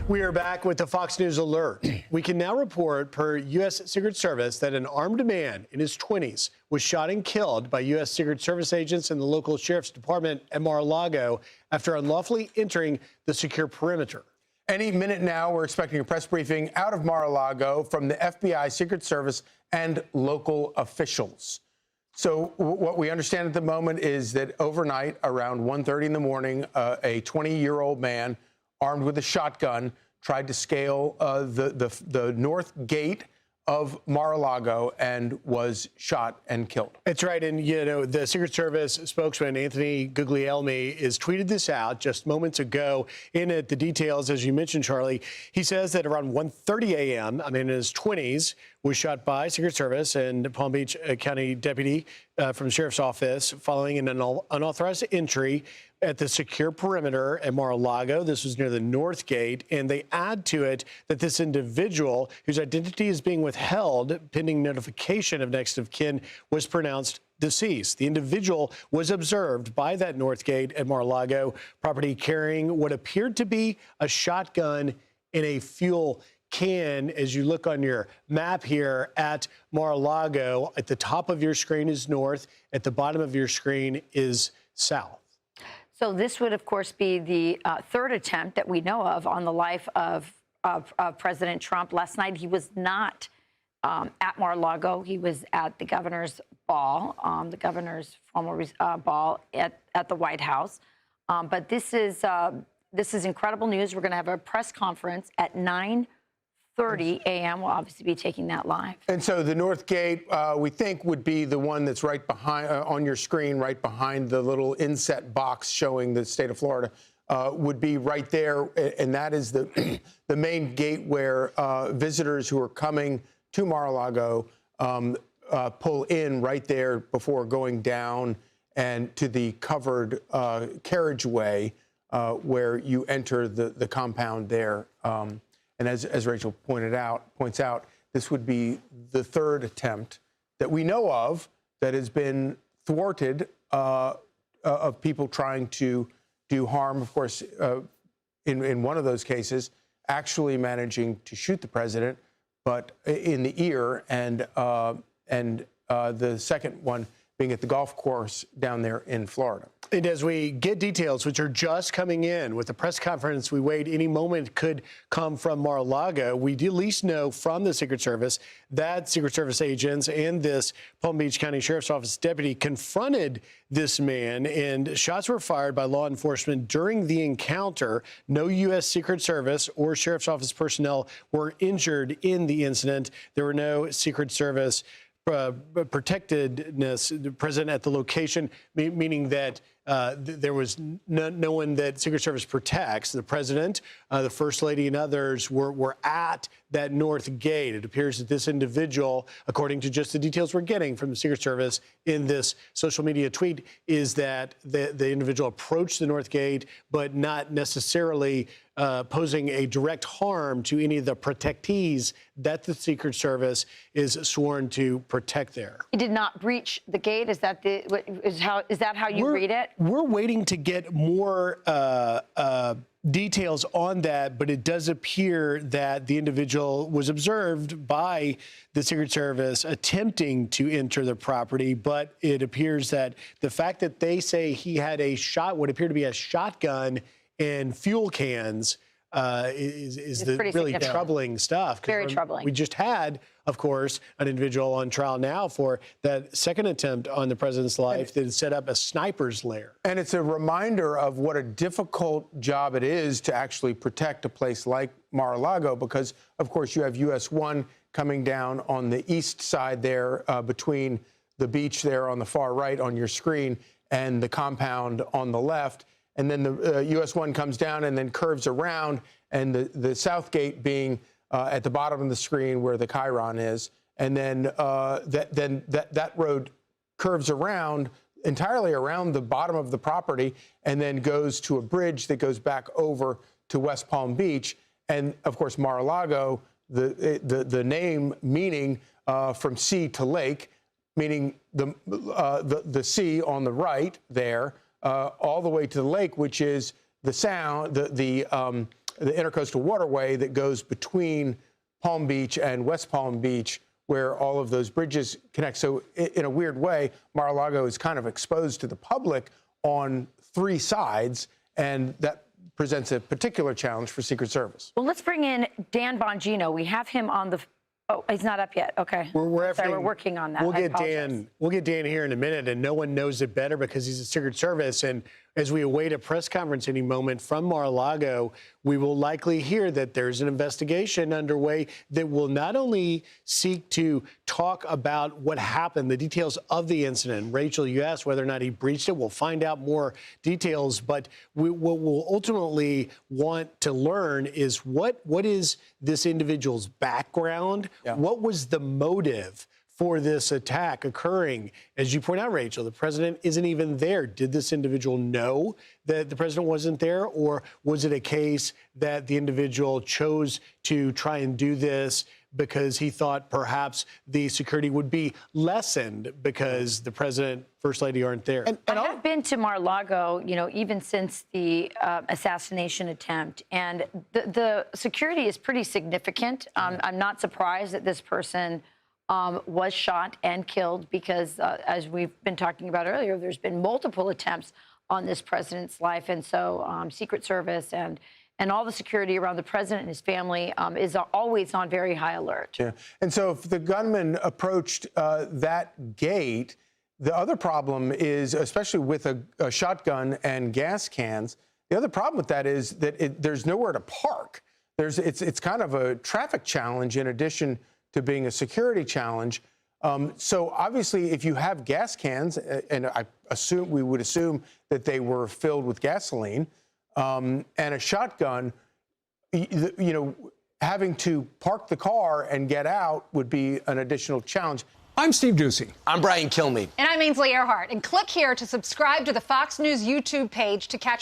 We are back with the Fox News alert. We can now report, per U.S. Secret Service, that an armed man in his 20s was shot and killed by U.S. Secret Service agents in the local sheriff's department at Mar-a-Lago after unlawfully entering the secure perimeter. Any minute now, we're expecting a press briefing out of Mar-a-Lago from the FBI, Secret Service, and local officials. So what we understand at the moment is that overnight, around 1:30 in the morning, a 20-year-old man armed with a shotgun tried to scale the north gate of Mar-a-Lago and was shot and killed. That's right. And, you know, the Secret Service spokesman, Anthony Guglielmi, has tweeted this out just moments ago. In it, the details, as you mentioned, Charlie, he says that around 1:30 a.m., in his 20s, was shot by Secret Service and Palm Beach County deputy from the sheriff's office following an unauthorized entry at the secure perimeter at Mar-a-Lago. This was near the North Gate, and they add to it that this individual, whose identity is being withheld pending notification of next of kin, was pronounced deceased. The individual was observed by that North Gate at Mar-a-Lago property carrying what appeared to be a shotgun in a fuel can. As you look on your map here at Mar-a-Lago, at the top of your screen is north, at the bottom of your screen is south. So this would, of course, be the third attempt that we know of on the life of President Trump. Last night, he was not at Mar-a-Lago. He was at the governor's ball, the governor's formal ball at the White House. But this is incredible news. We're going to have a press conference at 9:30 a.m. We'll obviously be taking that live. And so the North Gate, we think, would be the one that's right behind on your screen, right behind the little inset box showing the state of Florida, would be right there. And that is the main gate where visitors who are coming to Mar-a-Lago pull in right there before going down and to the covered carriageway where you enter the compound there. And as Rachel points out, this would be the third attempt that we know of that has been thwarted of people trying to do harm. Of course, in one of those cases, actually managing to shoot the president, but in the ear, and the second one being at the golf course down there in Florida. And as we get details, which are just coming in with the press conference, we wait any moment could come from Mar-a-Lago. We do at least know from the Secret Service that Secret Service agents and this Palm Beach County Sheriff's Office deputy confronted this man, and shots were fired by law enforcement during the encounter. No U.S. Secret Service or Sheriff's Office personnel were injured in the incident. There were no Secret Service protectedness present at the location, meaning that there was no one that Secret Service protects. The president, the first lady, and others were at that North Gate. It appears that this individual, according to just the details we're getting from the Secret Service in this social media tweet, is that the individual approached the North Gate, but not necessarily posing a direct harm to any of the protectees that the Secret Service is sworn to protect there. He did not breach the gate. Is that how you read it? We're waiting to get more details on that, but it does appear that the individual was observed by the Secret Service attempting to enter the property, but it appears that the fact that they say he had what appeared to be a shotgun and fuel cans is the really troubling stuff. Very troubling. We just had, of course, an individual on trial now for that second attempt on the president's life that set up a sniper's lair. And it's a reminder of what a difficult job it is to actually protect a place like Mar-a-Lago, because, of course, you have US 1 coming down on the east side there between the beach there on the far right on your screen and the compound on the left. And then the US 1 comes down and then curves around, and the south gate being at the bottom of the screen where the Chiron is. And then that road curves around entirely around the bottom of the property and then goes to a bridge that goes back over to West Palm Beach. And, of course, Mar-a-Lago, the name meaning from sea to lake, meaning the sea on the right there, all the way to the lake, which is the sound, the intercoastal waterway that goes between Palm Beach and West Palm Beach, where all of those bridges connect. So in a weird way, Mar-a-Lago is kind of exposed to the public on 3 sides, and that presents a particular challenge for Secret Service. Well, let's bring in Dan Bongino. We have him on the. Oh, he's not up yet. Okay. We're working on that. We'll get Dan here in a minute, and no one knows it better because he's a Secret Service. And as we await a press conference any moment from Mar-a-Lago, we will likely hear that there's an investigation underway that will not only seek to talk about what happened, the details of the incident. Rachel, you asked whether or not he breached it. We'll find out more details. But what we'll ultimately want to learn is what is this individual's background? Yeah. What was the motive for this attack occurring? As you point out, Rachel, the president isn't even there. Did this individual know that the president wasn't there? Or was it a case that the individual chose to try and do this because he thought perhaps the security would be lessened because the president, first lady aren't there? And I have been to Mar-a-Lago, even since the assassination attempt, and the security is pretty significant. I'm not surprised that this person was shot and killed because, as we've been talking about earlier, there's been multiple attempts on this president's life. And so Secret Service and all the security around the president and his family is always on very high alert. Yeah. And so if the gunman approached that gate, the other problem is, especially with a shotgun and gas cans, the other problem with that is that there's nowhere to park. It's kind of a traffic challenge in addition to being a security challenge. So obviously, if you have gas cans, and we would assume that they were filled with gasoline, and a shotgun, having to park the car and get out would be an additional challenge. I'm Steve Doocy. I'm Brian Kilmeade. And I'm Ainsley Earhart. And click here to subscribe to the Fox News YouTube page to catch our